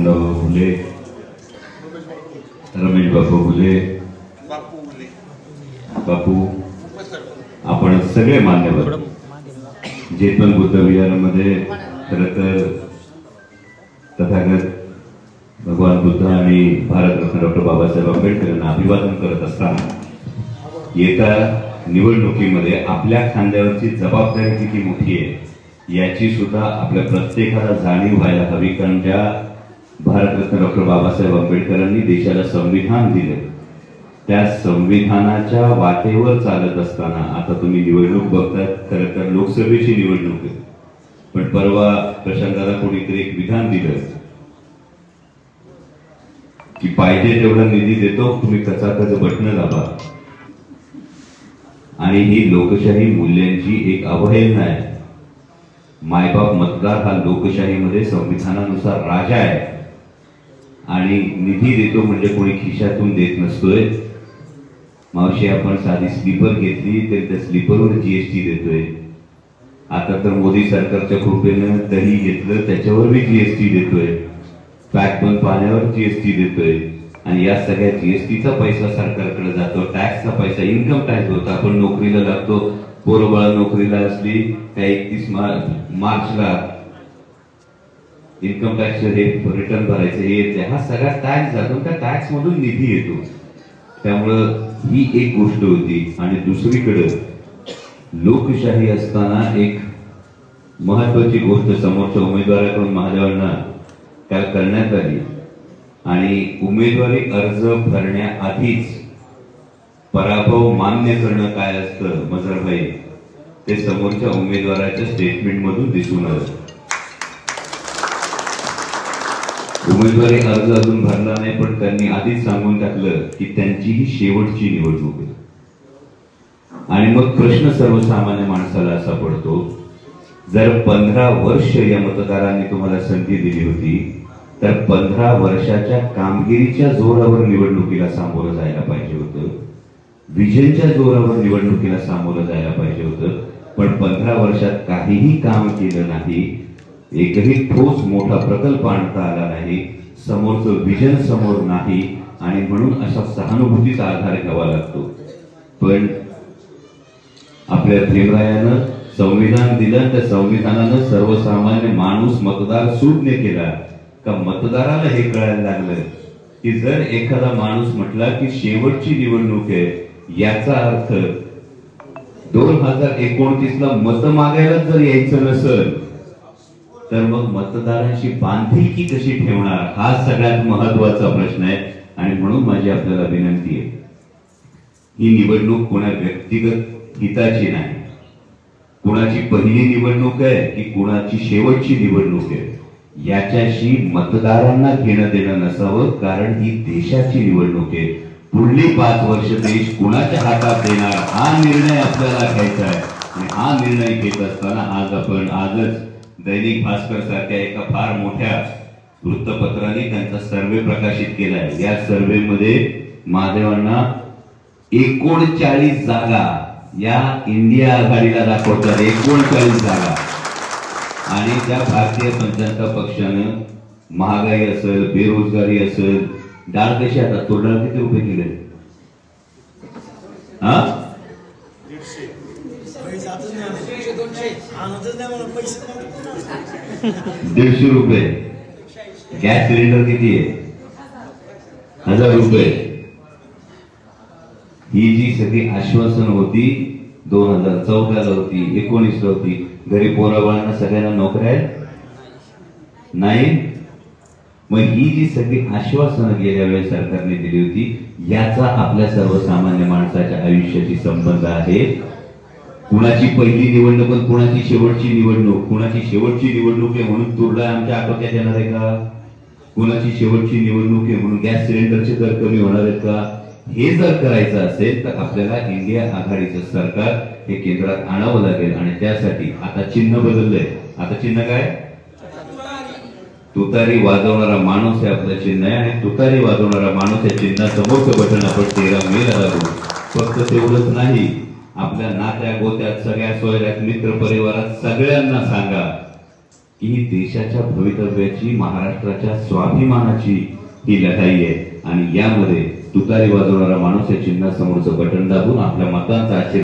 बबनराव फुले, रमेश बापू फुले, बापू, आपण सगळे मान्यवर जे पण बुद्ध विहारामध्ये खरं तर तथागत भगवान बुद्ध आणि भारतरत्न डॉक्टर बाबासाहेब आंबेडकरांना अभिवादन करत असताना येत्या निवडणुकीमध्ये आपल्या खांद्यावरची जबाबदारी किती मोठी आहे याची सुद्धा आपल्या प्रत्येकाला जाणीव व्हायला हवी. कारण ज्या भारतरत्न डॉक्टर बाबासाहेब आंबेडकरांनी देशाला संविधान दिलं त्या संविधानाच्या वाटेवर चालत असताना आता तुम्ही निवडणूक बघतात. खरं तर लोकसभेची निवडणूक आहे, पण परवा प्रशांतदादा कोणीतरी एक विधान दिलं की पाहिजे तेवढा निधी देतो, तुम्ही कचाकच बटणं दाबा. आणि ही लोकशाही मूल्यांची एक अवहेलना आहे. मायबाप मतदार हा लोकशाहीमध्ये संविधानानुसार राजा आहे आणि निधी देतो म्हणजे कोणी खिशातून देत नसतोय. मावशी, आपण साधी स्लीपर घेतली तर त्या स्लीपरवर जीएसटी देतोय. आता तर मोदी सरकारच्या कृपेनं दही घेतलं त्याच्यावर बी जीएसटी देतोय, पॅक बंद पाण्यावर जीएसटी देतोय. आणि या सगळ्या जीएसटीचा पैसा सरकारकडे जातो, टॅक्सचा पैसा, इन्कम टॅक्स होतो. आपण नोकरीला लागतो, पोरबाळ नोकरीला असली त्या 31 मार्चला इन्कम टॅक्स हे रिटर्न भरायचं हे येते, हा सगळा टॅक्स जातो, त्या टॅक्स मधून निधी येतो. त्यामुळं ही एक गोष्ट होती. आणि दुसरीकडे लोकशाही असताना एक महत्वाची गोष्ट समोरच्या उमेदवाराकडून महादेवांना काल करण्यात आली आणि उमेदवारी अर्ज भरण्याआधीच पराभव मान्य करणं काय असतं मजरभाई, ते समोरच्या उमेदवाराच्या स्टेटमेंट मधून दिसून आलं. उमेदवारी अर्ज अजून भरला नाही, पण त्यांनी आधीच सांगून टाकलं की त्यांची ही शेवटची निवडणूक आहे. आणि मग प्रश्न सर्वसामान्य माणसाला असा पडतो, जर 15 वर्ष या मतदारांनी तुम्हाला संधी दिली होती तर 15 वर्षाच्या कामगिरीच्या जोरावर निवडणुकीला सामोरं जायला पाहिजे होतं, विजनच्या जोरावर निवडणुकीला सामोरं जायला पाहिजे होतं. पण 15 वर्षात काहीही काम केलं नाही, एकही ठोस मोठा प्रकल्प आणता आला नाही, समोरचं विजन समोर नाही. आणि म्हणून असा सहानुभूतीचा आधार घ्यावा लागतो. पण आपल्या भीमरायानं संविधान दिलं, त्या संविधानानं सर्वसामान्य माणूस मतदार सुज्ञ केला का मतदाराला हे कळायला लागलं की जर एखादा माणूस म्हटला की शेवटची निवडणूक आहे याचा अर्थ 2029ला मत मागायला जर यायचं नसेल तर मग मतदारांशी बांधिलकी कशी ठेवणार, हा सगळ्यात महत्वाचा प्रश्न आहे. आणि म्हणून माझी आपल्याला विनंती आहे, ही निवडणूक कोणा व्यक्तिगत हिताची नाही, कुणाची पहिली निवडणूक आहे की कुणाची शेवटची निवडणूक आहे याच्याशी मतदारांना घेणं देणं नसावं. कारण ही देशाची निवडणूक आहे. पुढली 5 वर्ष देश कुणाच्या हातात देणार हा निर्णय आपल्याला घ्यायचा आहे. आणि हा निर्णय घेत असताना आजच दैनिक भास्कर सारख्या एका फार मोठ्या वृत्तपत्राने त्यांचा सर्वे प्रकाशित केलाय. या सर्वे मध्ये महादेवांना 39 जागा या इंडिया आघाडीला दाखवतात, 39 जागा. आणि त्या भारतीय जनता पक्षानं महागाई असेल, बेरोजगारी असेल, डाळ कशी आता तो डाळ किती रुपये केले? 150 रुपये. गॅस सिलेंडर किती आहे? 1000 रुपये. ही जी सगळी आश्वासन होती 2014ला होती, 19ला होती. घरी पोराबाळांना सगळ्यांना नोकऱ्या नाही. मग ही जी सगळी आश्वासनं गेल्या वेळेस सरकारने दिली होती याचा आपल्या सर्वसामान्य माणसाच्या आयुष्याशी संबंध आहे. कुणाची पहिली निवडणूक पण कुणाची शेवटची निवडणूक, कुणाची शेवटची निवडणूक आहे म्हणून तुरडा आमच्या आटोक्यात येणार आहे का? कुणाची शेवटची निवडणूक आहे म्हणून गॅस सिलेंडरचे दर कमी होणार आहेत का? हे जर करायचं असेल तर आपल्याला इंडिया आघाडीचं सरकार हे केंद्रात आणावं लागेल. आणि त्यासाठी आता चिन्ह बदललंय. आता चिन्ह काय? तुतारी वाजवणारा माणूस हे आपलं चिन्ह आहे. आणि तुतारी वाजवणारा माणूस या चिन्हासमोरचं बटन आपण 13 मेला दाबू. फक्त तेवढंच नाही, आपल्या नात्या गोत्यात, सगळ्या सोयऱ्यात, मित्र परिवारात सगळ्यांना सांगा की ही देशाच्या भवितव्याची, महाराष्ट्राच्या स्वाभिमानाची ही लढाई आहे आणि यामध्ये तुतारी वाजवणारा माणूस या चिन्हासमोरचं बटन दाबून आपल्या मतांचा आशीर्वाद